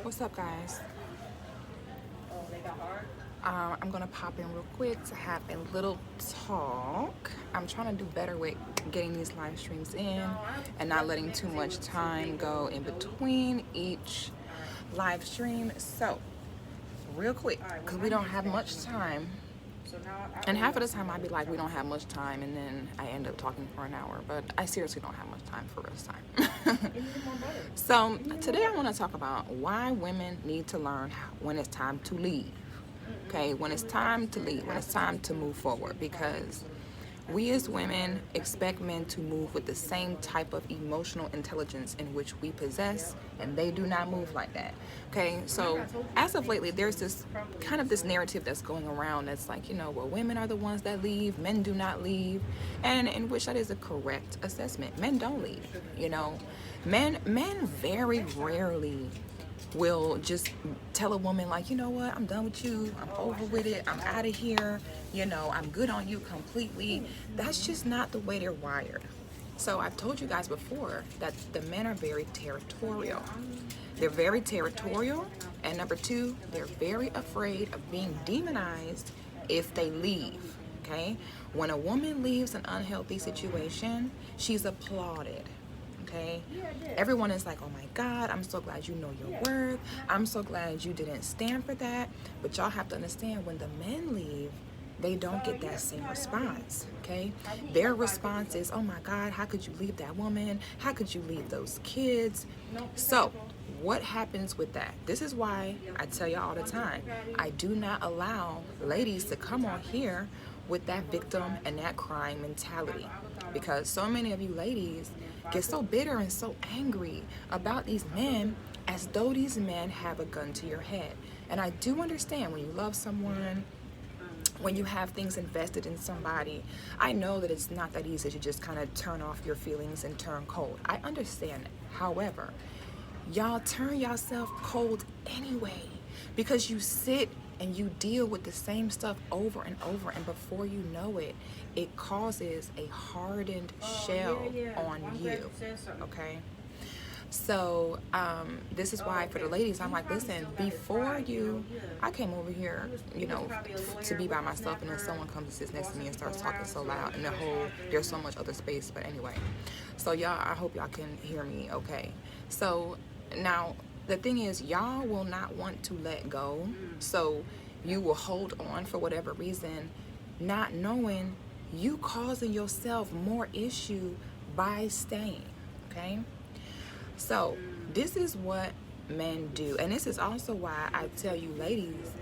What's up, guys? I'm gonna pop in real quick to have a little talk. I'm trying to do better with getting these live streams in and not letting too much time go in between each live stream. So, real quick, because we don't have much time. And half of the time I'd be like, we don't have much time, and then I end up talking for an hour. But I seriously don't have much time for real time. So today I want to talk about why women need to learn when it's time to leave. Okay, when it's time to leave, when it's time to move forward, because we as women expect men to move with the same type of emotional intelligence in which we possess, and they do not move like that. Okay, so as of lately, there's this kind of this narrative that's going around that's like, well, women are the ones that leave, men do not leave, and in which that is a correct assessment. Men don't leave, Men very rarely will just tell a woman like, you know what, I'm done with you, I'm over with it, I'm out of here, I'm good on you completely. That's just not the way they're wired. So I've told you guys before that the men are very territorial. They're very territorial, and number two, they're very afraid of being demonized if they leave. Okay, when a woman leaves an unhealthy situation, she's applauded. Okay, everyone is like, oh my God, I'm so glad you know your worth, I'm so glad you didn't stand for that. But y'all have to understand, when the men leave, they don't get that same response. Okay, their response is, oh my God, how could you leave that woman, how could you leave those kids? So what happens with that? This is why I tell y'all all the time, I do not allow ladies to come on here with that victim and that crying mentality, because so many of you ladies get so bitter and so angry about these men as though these men have a gun to your head. And I do understand, when you love someone, when you have things invested in somebody, I know that it's not that easy to just kind of turn off your feelings and turn cold. I understand it. However, y'all turn yourself cold anyway, because you sit and you deal with the same stuff over and over, and before you know it, it causes a hardened shell on you. Okay, so this is why for the ladies, I'm like, listen, before I came over here, to be by myself, and then someone comes and sits next to me and starts talking so loud, and there's so much other space. But anyway, so y'all, I hope y'all can hear me okay. So now the thing is, y'all will not want to let go, so you will hold on for whatever reason, not knowing you causing yourself more issue by staying. Okay, so this is what men do, and this is also why I tell you ladies,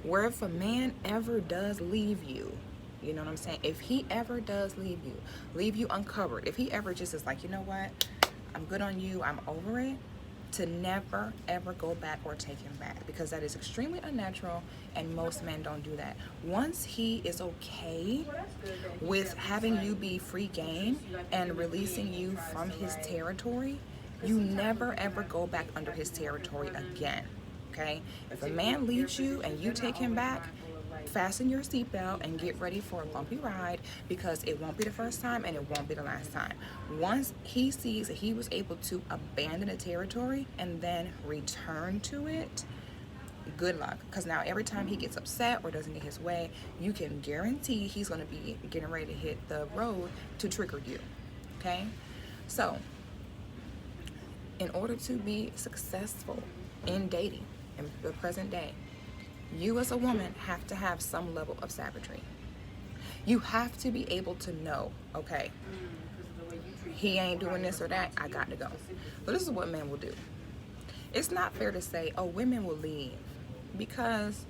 where if a man ever does leave you, you know what I'm saying, if he ever does leave you uncovered, if he ever just is like, you know what, I'm good on you, I'm over it, to never ever go back or take him back, because that is extremely unnatural, and most men don't do that. Once he is okay with having you be free game and releasing you from his territory, you never ever go back under his territory again. Okay, if a man leaves you and you take him back, fasten your seatbelt and get ready for a bumpy ride, because it won't be the first time and it won't be the last time. Once he sees that he was able to abandon a territory and then return to it, good luck, because now every time he gets upset or doesn't get his way, you can guarantee he's going to be getting ready to hit the road to trigger you. Okay, so in order to be successful in dating in the present day, you as a woman have to have some level of savagery. You have to be able to know, okay, he ain't doing this or that, I got to go. But this is what men will do. It's not fair to say, oh, women will leave, because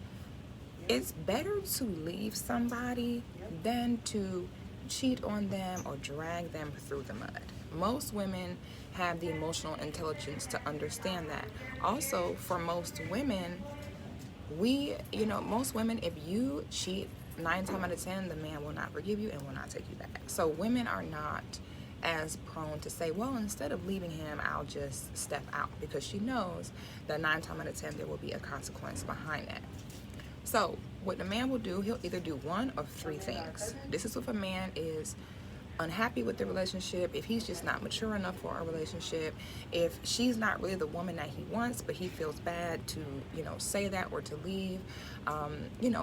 it's better to leave somebody than to cheat on them or drag them through the mud. Most women have the emotional intelligence to understand that. Also, for most women, most women, if you cheat, 9 times out of 10, the man will not forgive you and will not take you back. So women are not as prone to say, well, instead of leaving him, I'll just step out, because she knows that 9 times out of 10, there will be a consequence behind that. So what the man will do, he'll either do one of 3 things. This is if a man is unhappy with the relationship, if he's just not mature enough for a relationship, if she's not really the woman that he wants, but he feels bad to, say that or to leave,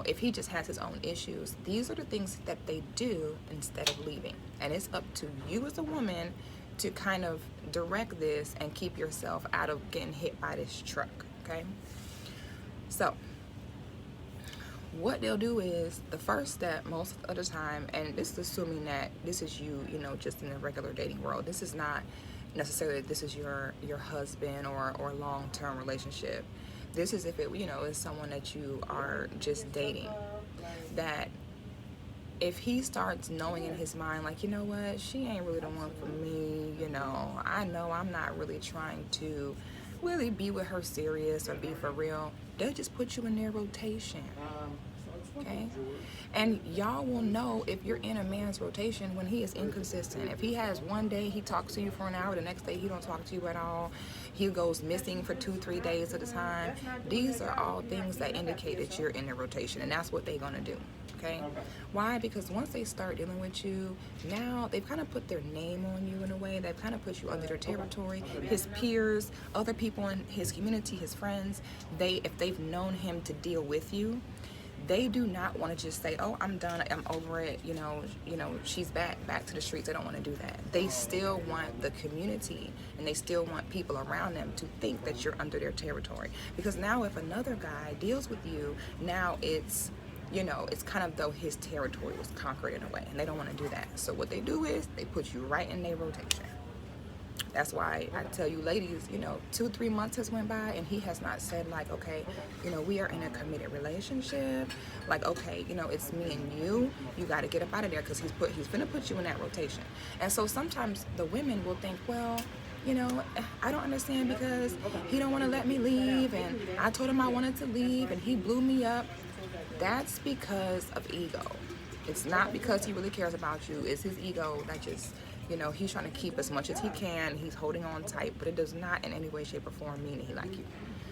if he just has his own issues, these are the things that they do instead of leaving. And it's up to you as a woman to kind of direct this and keep yourself out of getting hit by this truck, okay? So what they'll do is, the first step most of the time, and this is assuming that this is you, just in a regular dating world. This is not necessarily that this is your husband or long-term relationship. This is if it, is someone that you are just dating. That if he starts knowing in his mind, like, you know what, she ain't really the one for me, I know I'm not really trying to really be with her serious or be for real, they'll just put you in their rotation. Okay? And y'all will know if you're in a man's rotation when he is inconsistent. If he has one day he talks to you for an hour, the next day he don't talk to you at all, he goes missing for 2-3 days at a time, these are all things that indicate that you're in a rotation, and that's what they're gonna do. Okay? Why? Because once they start dealing with you, now they've kind of put their name on you in a way. They've kind of put you under their territory. His peers, other people in his community, his friends, if they've known him to deal with you, they do not want to just say, oh, I'm done, I'm over it, she's back to the streets. They don't want to do that. They still want the community, and they still want people around them to think that you're under their territory. Because now if another guy deals with you, now it's kind of though his territory was conquered in a way, and they don't want to do that. So what they do is they put you right in their rotation. That's why I tell you ladies, 2-3 months has went by and he has not said like, okay, we are in a committed relationship. Like, okay, it's me and you got to get up out of there, because he's gonna put you in that rotation. And so sometimes the women will think, well, I don't understand because he don't want to let me leave, and I told him I wanted to leave and he blew me up. That's because of ego. It's not because he really cares about you. It's his ego that just, he's trying to keep as much as he can. He's holding on tight, but it does not in any way, shape, or form mean that he like you.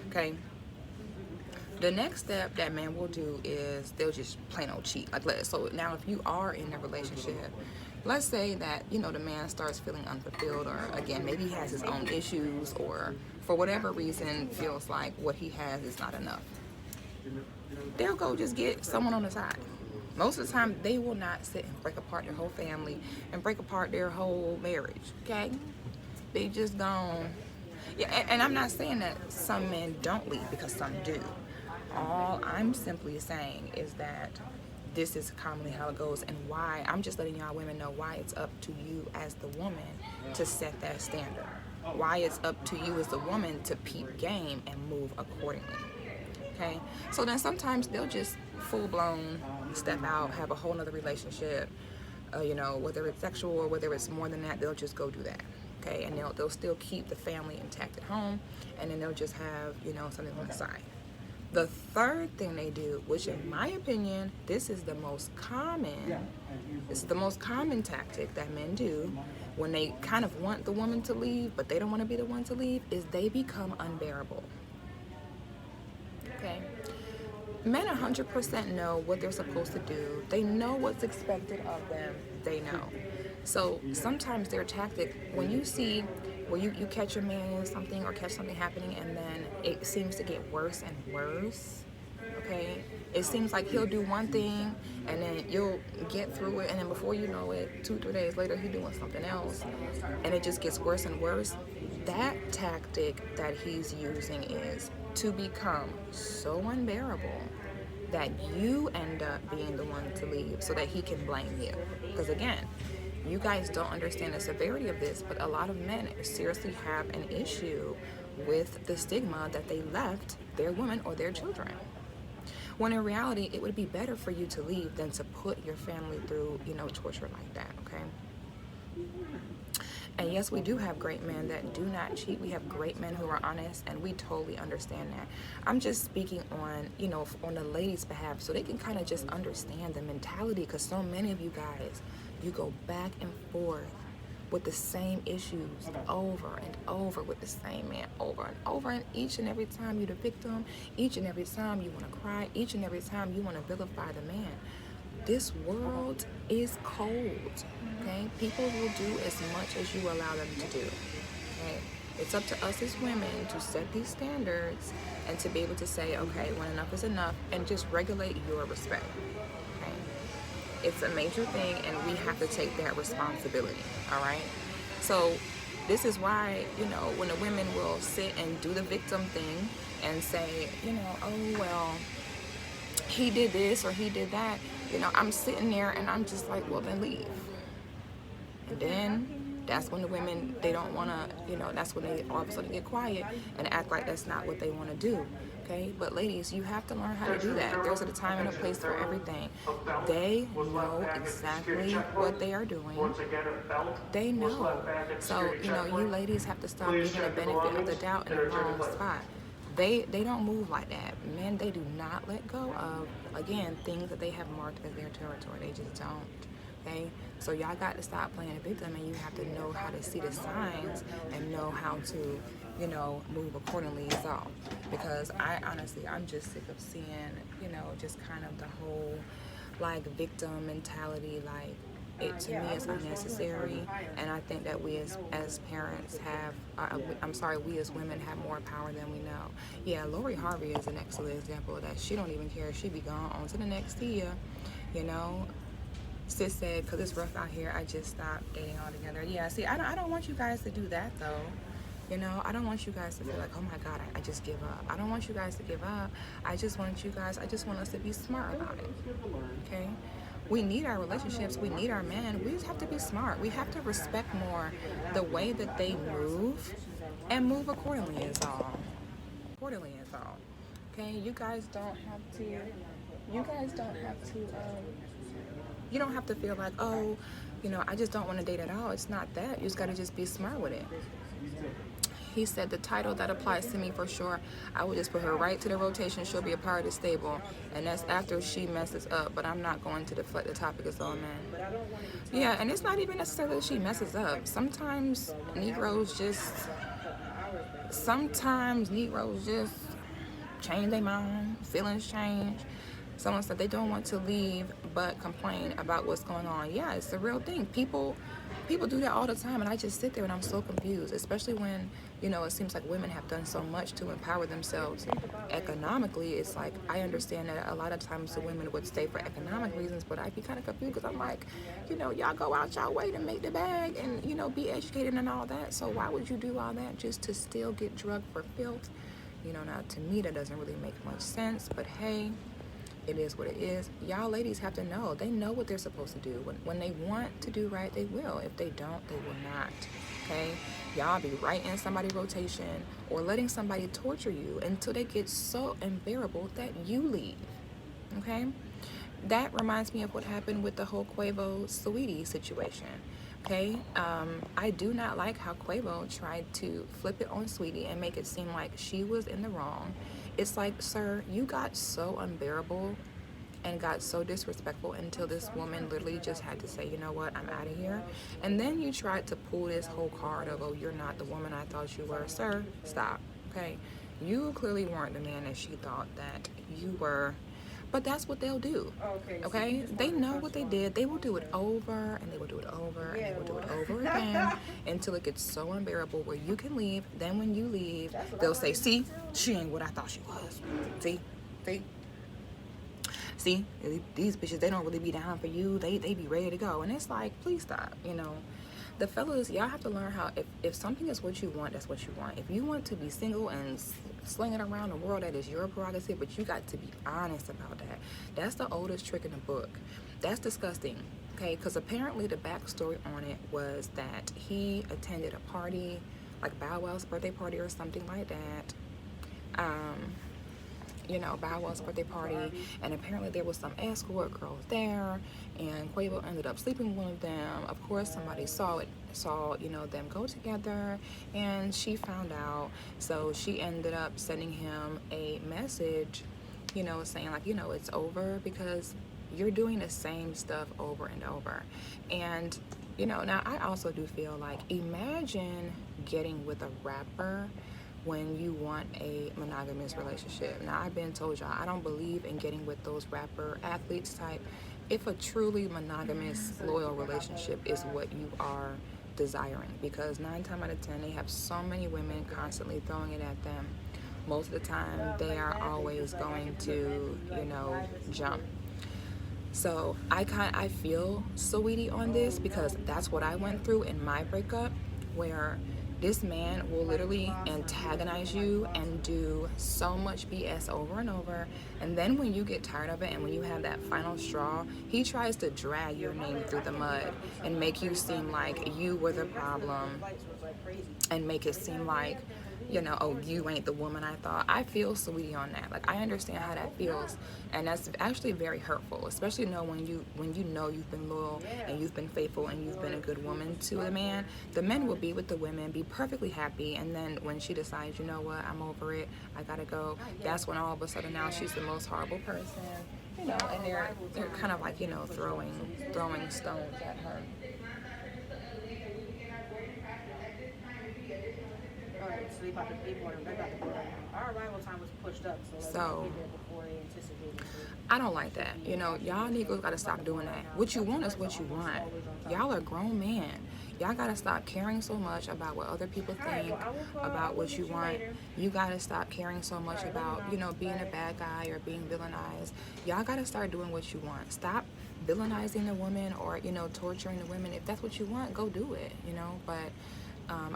Okay? The next step that man will do is they'll just plain old cheat. So now if you are in a relationship, let's say that, the man starts feeling unfulfilled, or again, maybe he has his own issues, or for whatever reason feels like what he has is not enough. They'll go just get someone on the side. Most of the time, they will not sit and break apart their whole family and break apart their whole marriage, okay? They just don't. Yeah, and I'm not saying that some men don't leave, because some do. All I'm simply saying is that this is commonly how it goes, and why I'm just letting y'all women know why it's up to you as the woman to set that standard. Why it's up to you as the woman to peep game and move accordingly. Okay, so then sometimes they'll just full-blown step out, have a whole nother relationship, whether it's sexual or whether it's more than that, they'll just go do that. Okay, and they'll still keep the family intact at home, and then they'll just have something on the side. The third thing they do, which in my opinion, this is the most common tactic that men do when they kind of want the woman to leave, but they don't want to be the one to leave, is they become unbearable. Okay, men 100% know what they're supposed to do. They know what's expected of them. They know. So sometimes their tactic, when you see, well, you catch a man in something or catch something happening, and then it seems to get worse and worse. Okay, it seems like he'll do one thing and then you'll get through it, and then before you know it, 2-3 days later, he's doing something else, and it just gets worse and worse. That tactic that he's using is to become so unbearable that you end up being the one to leave so that he can blame you. Because again, you guys don't understand the severity of this, but a lot of men seriously have an issue with the stigma that they left their women or their children. When in reality, it would be better for you to leave than to put your family through, torture like that, okay? And yes, we do have great men that do not cheat. We have great men who are honest, and we totally understand that. I'm just speaking on, on the ladies' behalf, so they can kind of just understand the mentality, because so many of you guys, you go back and forth with the same issues over and over with the same man over and over, and each and every time you're the victim, each and every time you want to cry, each and every time you want to vilify the man. This world is cold, okay? People will do as much as you allow them to do, okay? It's up to us as women to set these standards and to be able to say, okay, when enough is enough, and just regulate your respect, okay? It's a major thing, and we have to take that responsibility, all right? So this is why, when the women will sit and do the victim thing and say, oh, well, he did this or he did that, I'm sitting there and I'm just like, well, then leave. And then that's when the women, they don't want to, that's when they all of a sudden get quiet and act like that's not what they want to do. Okay, but ladies, you have to learn how to do that. There's a time and a place for everything. They know exactly what they are doing. They know. So, you ladies have to stop giving the benefit of the doubt in the wrong spot. They don't move like that. Men, they do not let go of, again, things that they have marked as their territory. They just don't. Okay? So y'all got to stop playing a victim, and you have to know how to see the signs and know how to, move accordingly. So, because I'm just sick of seeing, just kind of the whole, like, victim mentality. Like, it to me is unnecessary, and I think that we as parents have, we as women have more power than we know. Yeah, Lori Harvey is an excellent example of that. She don't even care. She be gone on to the next year, Sis said, because it's rough out here, I just stopped dating altogether. Yeah, see, I don't want you guys to do that, though. I don't want you guys to feel like, oh my God, I just give up. I don't want you guys to give up. I just want us to be smart about it, okay? We need our relationships. We need our men. We just have to be smart. We have to respect more the way that they move and move accordingly is all. Okay? You don't have to feel like, oh, I just don't want to date at all. It's not that. You just got to just be smart with it. He said the title that applies to me for sure. I would just put her right to the rotation. She'll be a part of the stable, and that's after she messes up. But I'm not going to deflect the topic. It's all men. Yeah, and it's not even necessarily that she messes up. Sometimes Negroes just change their mind. Feelings change. Someone said they don't want to leave but complain about what's going on. Yeah, it's the real thing. People do that all the time, and I just sit there and I'm so confused, especially when, it seems like women have done so much to empower themselves economically. It's like, I understand that a lot of times the women would stay for economic reasons, but I'd be kind of confused because I'm like, y'all go out y'all way to make the bag and, be educated and all that. So why would you do all that just to still get drugged for filth? Now to me that doesn't really make much sense, but hey, it is what it is. Y'all ladies have to know. They know what they're supposed to do. When they want to do right, they will. If they don't, they will not. Okay? Y'all be right in somebody's rotation or letting somebody torture you until they get so unbearable that you leave. Okay? That reminds me of what happened with the whole Quavo Saweetie situation. Okay? I do not like how Quavo tried to flip it on Saweetie and make it seem like she was in the wrong. It's like, sir, you got so unbearable and got so disrespectful until this woman literally just had to say, you know what, I'm out of here. And then you tried to pull this whole card of, oh, you're not the woman I thought you were. Sir, stop, okay? You clearly weren't the man that she thought that you were. But that's what they'll do, okay? They know what they did. They will do it over, and they will do it over, and they will do it over again until it gets so unbearable where you can leave. Then when you leave, they'll say, see, she ain't what I thought she was. See, these bitches, they don't really be down for you. They be ready to go. And it's like, please stop, The fellas, y'all have to learn how, if something is what you want, that's what you want. If you want to be single and slinging around the world, that is your prerogative, but you got to be honest about that. That's the oldest trick in the book. That's disgusting, okay? Because apparently the backstory on it was that he attended a party, like Bow Wow's birthday party or something like that. Bow Wow's birthday party, and apparently there was some escort girls there, and Quavo ended up sleeping with one of them. Of course, somebody saw them go together, and she found out, so she ended up sending him a message, saying like, it's over because you're doing the same stuff over and over. And, now I also do feel like, imagine getting with a rapper when you want a monogamous relationship. Now, I've been told y'all, I don't believe in getting with those rapper athletes type if a truly monogamous, loyal relationship is what you are desiring, because 9 times out of 10 they have so many women constantly throwing it at them. Most of the time they are always going to, jump. So I feel Saweetie on this, because that's what I went through in my breakup, where this man will literally antagonize you and do so much BS over and over, and then when you get tired of it and when you have that final straw, he tries to drag your name through the mud and make you seem like you were the problem, and make it seem like, oh, you ain't the woman I thought. I feel Saweetie on that. Like, I understand how that feels, and that's actually very hurtful, especially when you know you've been loyal and you've been faithful and you've been a good woman to the man. The men will be with the women, be perfectly happy, and then when she decides, you know what, I'm over it, I gotta go, that's when all of a sudden now she's the most horrible person, and they're kind of like, throwing stones at her. So they about to pay more. They about to go. Our arrival time was pushed up, so we did before they anticipated. I don't like that. Y'all niggas gotta stop doing that. What you want is what you want. Y'all are grown men. Y'all gotta stop caring so much about what other people think, about what you want. You gotta stop caring so much about, being a bad guy or being villainized. Y'all gotta start doing what you want. Stop villainizing the woman or, torturing the women. If that's what you want, go do it, but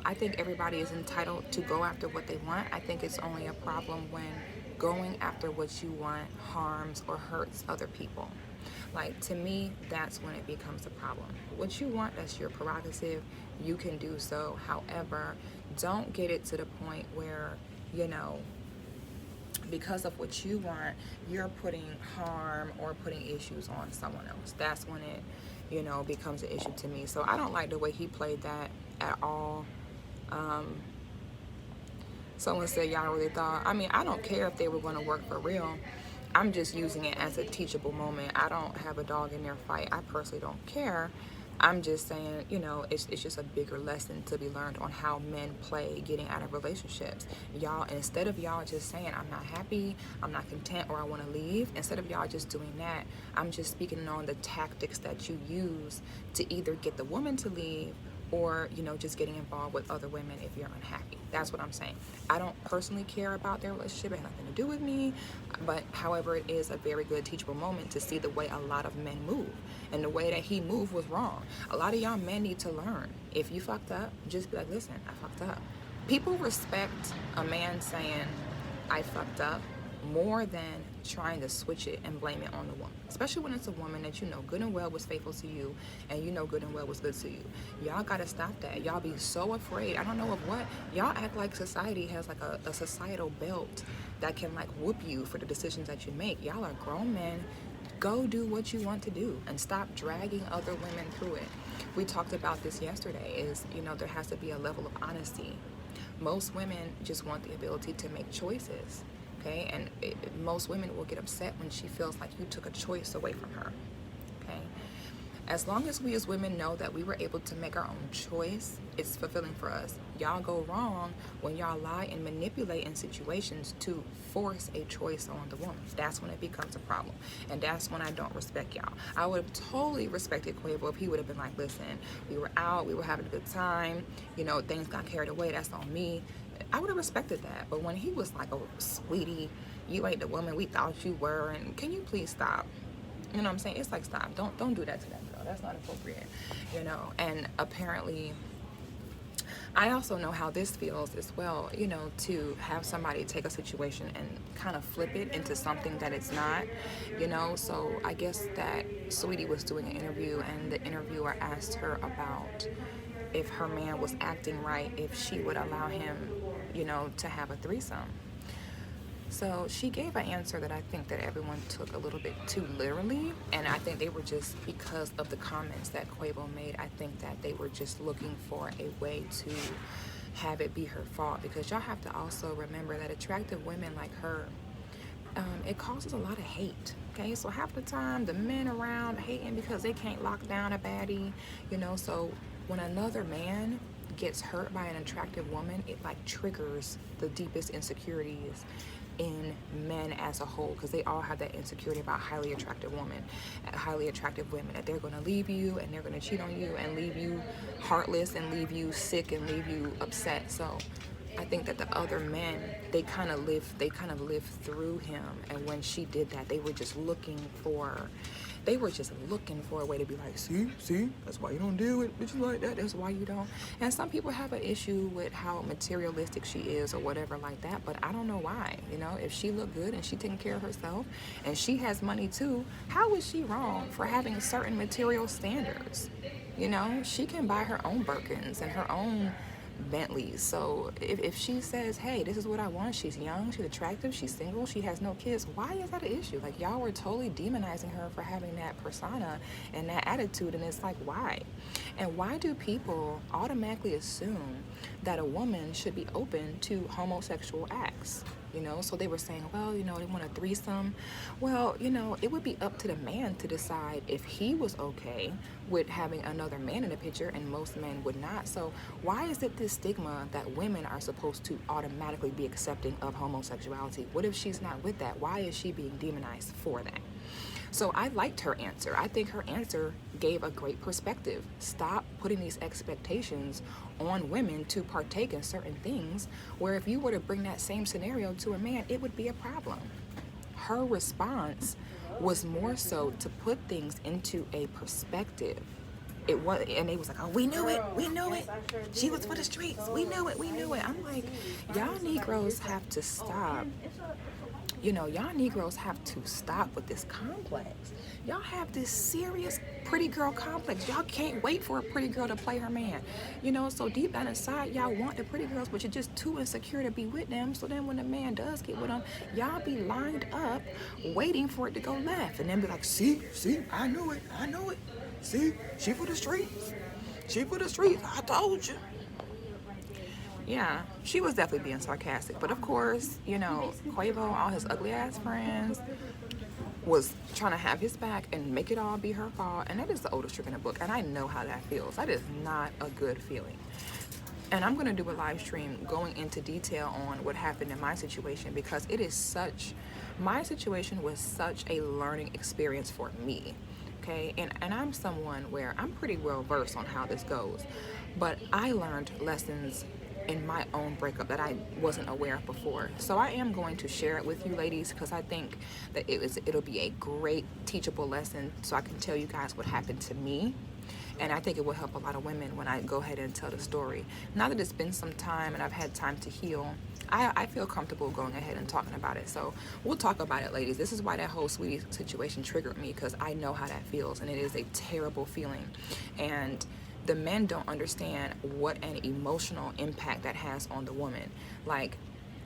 I think everybody is entitled to go after what they want. I think it's only a problem when going after what you want harms or hurts other people. Like, to me, that's when it becomes a problem. What you want, that's your prerogative. You can do so. However, don't get it to the point where, because of what you want, you're putting harm or putting issues on someone else. That's when it, becomes an issue to me. So I don't like the way he played that at all. Someone said y'all really thought, I don't care if they were going to work for real. I'm just using it as a teachable moment. I don't have a dog in their fight. I personally don't care. I'm just saying, it's just a bigger lesson to be learned on how men play getting out of relationships. Y'all, instead of y'all just saying, I'm not happy, I'm not content, or I want to leave, instead of y'all just doing that, I'm just speaking on the tactics that you use to either get the woman to leave or, just getting involved with other women if you're unhappy. That's what I'm saying. I don't personally care about their relationship. It has nothing to do with me. But, however, it is a very good teachable moment to see the way a lot of men move. And the way that he moved was wrong. A lot of y'all men need to learn. If you fucked up, just be like, listen, I fucked up. People respect a man saying, I fucked up, more than trying to switch it and blame it on the woman, especially when it's a woman that good and well was faithful to you and good and well was good to you. Y'all gotta stop that. Y'all be so afraid. I don't know of what. Y'all act like society has like a societal belt that can like whoop you for the decisions that you make. Y'all are grown men. Go do what you want to do and stop dragging other women through it. We talked about this yesterday is, there has to be a level of honesty. Most women just want the ability to make choices. Okay, and most women will get upset when she feels like you took a choice away from her. Okay, as long as we as women know that we were able to make our own choice, it's fulfilling for us. Y'all go wrong when y'all lie and manipulate in situations to force a choice on the woman. That's when it becomes a problem, and that's when I don't respect y'all. I would have totally respected Quavo if he would have been like, listen, we were out, we were having a good time, things got carried away, that's on me. I would have respected that. But when he was like, oh, sweetie, you ain't the woman we thought you were, and can you please stop? You know what I'm saying? It's like, stop. Don't do that to that girl. That's not appropriate. And apparently, I also know how this feels as well, to have somebody take a situation and kind of flip it into something that it's not, So I guess that Saweetie was doing an interview, and the interviewer asked her about if her man was acting right, if she would allow him, to have a threesome. So she gave an answer that I think that everyone took a little bit too literally, and I think they were just, because of the comments that Quavo made, I think that they were just looking for a way to have it be her fault, because y'all have to also remember that attractive women like her, it causes a lot of hate. Okay, so half the time the men around hating because they can't lock down a baddie, so when another man gets hurt by an attractive woman, it like triggers the deepest insecurities in men as a whole, because they all have that insecurity about highly attractive women, that they're going to leave you and they're going to cheat on you and leave you heartless and leave you sick and leave you upset. So I think that the other men, they kind of lived through him, and when she did that, they were just looking for a way to be like, see, that's why you don't deal with bitches like that. That's why you don't. And some people have an issue with how materialistic she is or whatever like that, but I don't know why. You know, if she look good and she taking care of herself and she has money too, how is she wrong for having certain material standards? You know, she can buy her own Birkins and her own Bentleys. So if she says, hey, this is what I want, she's young, she's attractive, she's single, she has no kids, why is that an issue? Like, y'all were totally demonizing her for having that persona and that attitude, and it's like, why? And why do people automatically assume that a woman should be open to homosexual acts? You know, so they were saying, well, you know, they want a threesome. Well, you know, it would be up to the man to decide if he was okay with having another man in the picture, and most men would not. So why is it this stigma that women are supposed to automatically be accepting of homosexuality? What if she's not with that? Why is she being demonized for that? So I liked her answer. I think her answer gave a great perspective. Stop putting these expectations on women to partake in certain things, where if you were to bring that same scenario to a man, it would be a problem. Her response was more so to put things into a perspective. It was, and they was like, oh, we knew it. She was for the streets. We knew it. I'm like, y'all Negroes have to stop. You know, y'all Negroes have to stop with this complex. Y'all have this serious pretty girl complex. Y'all can't wait for a pretty girl to play her man. You know, so deep down inside, y'all want the pretty girls, but you're just too insecure to be with them. So then when the man does get with them, y'all be lined up waiting for it to go left. And then be like, see, I knew it. See, she for the streets. I told you. Yeah, she was definitely being sarcastic. But of course, you know, Quavo, all his ugly ass friends, was trying to have his back and make it all be her fault. And that is the oldest trick in the book. And I know how that feels. That is not a good feeling. And I'm going to do a live stream going into detail on what happened in my situation, because my situation was such a learning experience for me. Okay, and I'm someone where I'm pretty well versed on how this goes. But I learned lessons in my own breakup that I wasn't aware of before. So I am going to share it with you ladies, because I think that it'll be a great teachable lesson, so I can tell you guys what happened to me. And I think it will help a lot of women when I go ahead and tell the story. Now that it's been some time and I've had time to heal, I feel comfortable going ahead and talking about it. So we'll talk about it, ladies. This is why that whole sweetie situation triggered me, because I know how that feels, and it is a terrible feeling. And the men don't understand what an emotional impact that has on the woman. Like,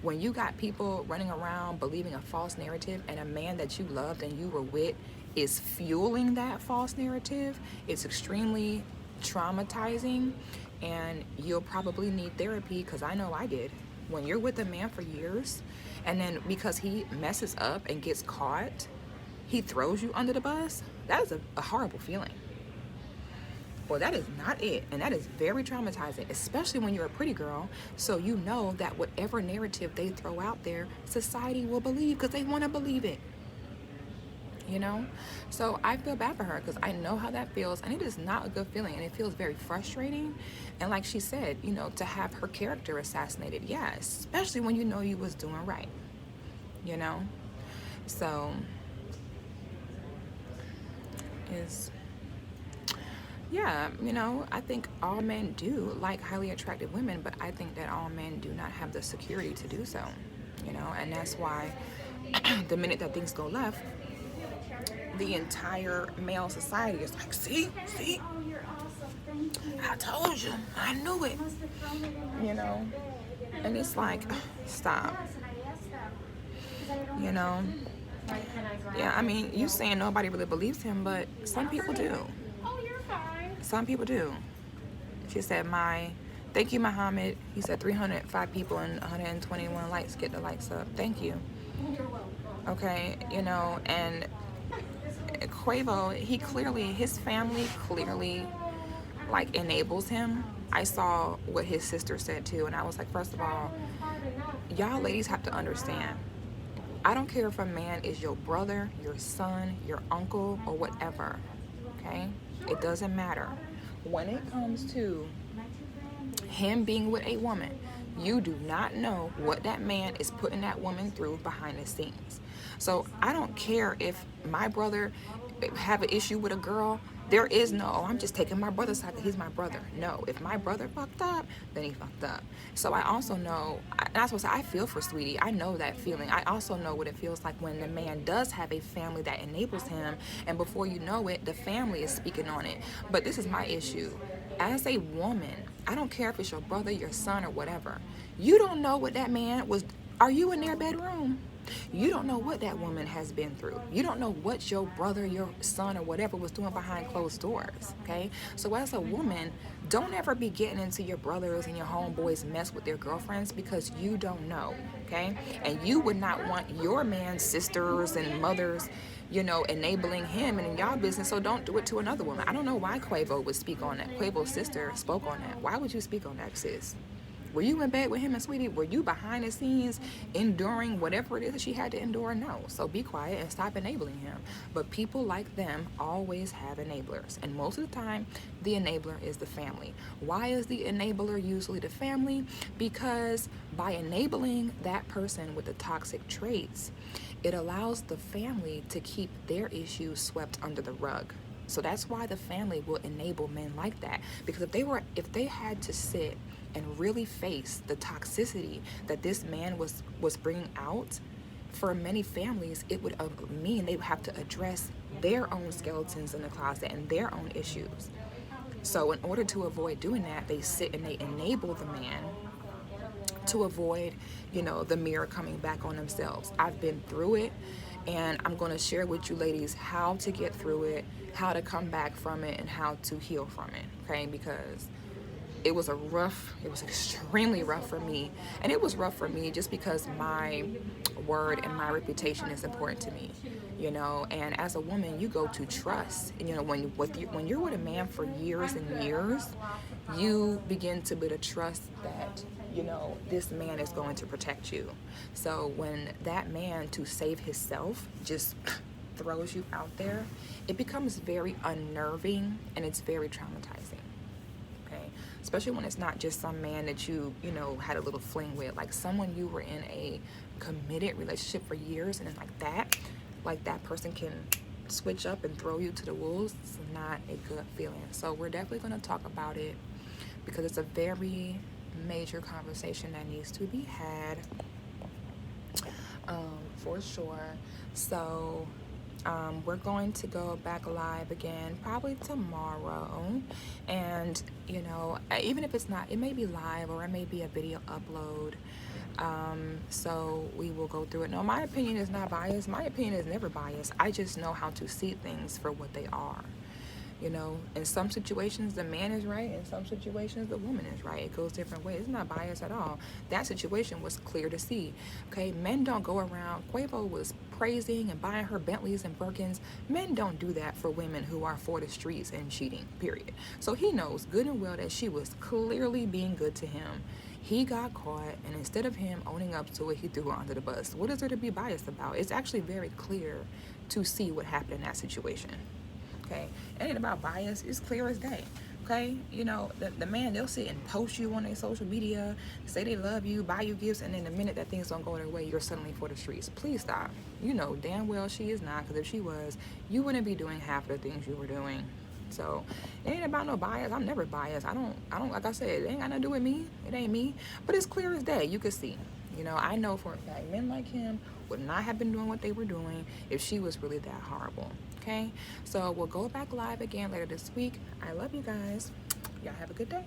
when you got people running around believing a false narrative, and a man that you loved and you were with is fueling that false narrative, it's extremely traumatizing, and you'll probably need therapy, because I know I did. When you're with a man for years, and then because he messes up and gets caught, he throws you under the bus, that is a horrible feeling. Well, that is not it, and that is very traumatizing, especially when you're a pretty girl, so you know that whatever narrative they throw out there, society will believe, because they want to believe it. You know? So I feel bad for her, because I know how that feels, and it is not a good feeling, and it feels very frustrating. And like she said, you know, to have her character assassinated, yeah, especially when you know you was doing right, you know? So yeah, you know, I think all men do like highly attractive women, but I think that all men do not have the security to do so, you know? And that's why the minute that things go left, the entire male society is like, see, I told you, I knew it, you know? And it's like, stop, you know? Yeah, I mean, you saying nobody really believes him, but some people do. Some people do. She said, thank you, Muhammad. He said 305 people and 121 likes. Get the likes up. Thank you. Okay, you know, and Quavo, his family clearly like enables him I saw what his sister said too, and I was like, first of all, y'all ladies have to understand. I don't care if a man is your brother, your son, your uncle, or whatever. Okay? It doesn't matter. When it comes to him being with a woman, you do not know what that man is putting that woman through behind the scenes. So I don't care if my brother have an issue with a girl. There is no, oh, I'm just taking my brother's side because he's my brother. No, if my brother fucked up, then he fucked up. So I also know, and I was supposed to say, I feel for Sweetie. I know that feeling. I also know what it feels like when the man does have a family that enables him, and before you know it, the family is speaking on it. But this is my issue. As a woman, I don't care if it's your brother, your son, or whatever. You don't know what that man was. Are you in their bedroom? You don't know what that woman has been through. You don't know what your brother, your son, or whatever was doing behind closed doors, okay? So as a woman, don't ever be getting into your brothers and your homeboys' mess with their girlfriends because you don't know, okay? And you would not want your man's sisters and mothers, you know, enabling him and in y'all business, so don't do it to another woman. I don't know why Quavo would speak on that. Quavo's sister spoke on that. Why would you speak on that, sis? Were you in bed with him and Sweetie? Were you behind the scenes enduring whatever it is that she had to endure? No. So be quiet and stop enabling him. But people like them always have enablers. And most of the time, the enabler is the family. Why is the enabler usually the family? Because by enabling that person with the toxic traits, it allows the family to keep their issues swept under the rug. So that's why the family will enable men like that. Because if they had to sit and really face the toxicity that this man was bringing out, for many families, it would mean they would have to address their own skeletons in the closet and their own issues. So in order to avoid doing that, they sit and they enable the man to avoid, you know, the mirror coming back on themselves. I've been through it, and I'm going to share with you ladies how to get through it, how to come back from it, and how to heal from it, okay? Because it was extremely rough for me. And it was rough for me just because my word and my reputation is important to me, you know. And as a woman, you go to trust. And, you know, when you're with a man for years and years, you begin to build a trust that, you know, this man is going to protect you. So when that man, to save himself, just throws you out there, it becomes very unnerving and it's very traumatizing. Especially when it's not just some man that you know, had a little fling with, like someone you were in a committed relationship for years, and then like that person can switch up and throw you to the wolves. It's not a good feeling. So we're definitely going to talk about it because it's a very major conversation that needs to be had, for sure. So we're going to go back live again probably tomorrow, and you know, even if it's not, it may be live or it may be a video upload, so we will go through it. No, my opinion is not biased. My opinion is never biased. I just know how to see things for what they are. You know, in some situations the man is right, in some situations the woman is right. It goes different ways. It's not biased at all. That situation was clear to see. Okay, men don't go around. Quavo was praising and buying her Bentleys and Birkins. Men don't do that for women who are for the streets and cheating, period. So he knows good and well that she was clearly being good to him. He got caught, and instead of him owning up to it, he threw her under the bus. What is there to be biased about? It's actually very clear to see what happened in that situation. Okay, it ain't about bias. It's clear as day. Okay, you know, the man, they'll sit and post you on their social media, say they love you, buy you gifts, and then the minute that things don't go their way, you're suddenly for the streets. Please stop. You know damn well she is not, because if she was, you wouldn't be doing half of the things you were doing. So it ain't about no bias. I'm never biased. I don't like I said, it ain't got nothing to do with me. It ain't me. But it's clear as day. You can see. You know, I know for a fact men like him would not have been doing what they were doing if she was really that horrible. Okay, so we'll go back live again later this week. I love you guys. Y'all have a good day.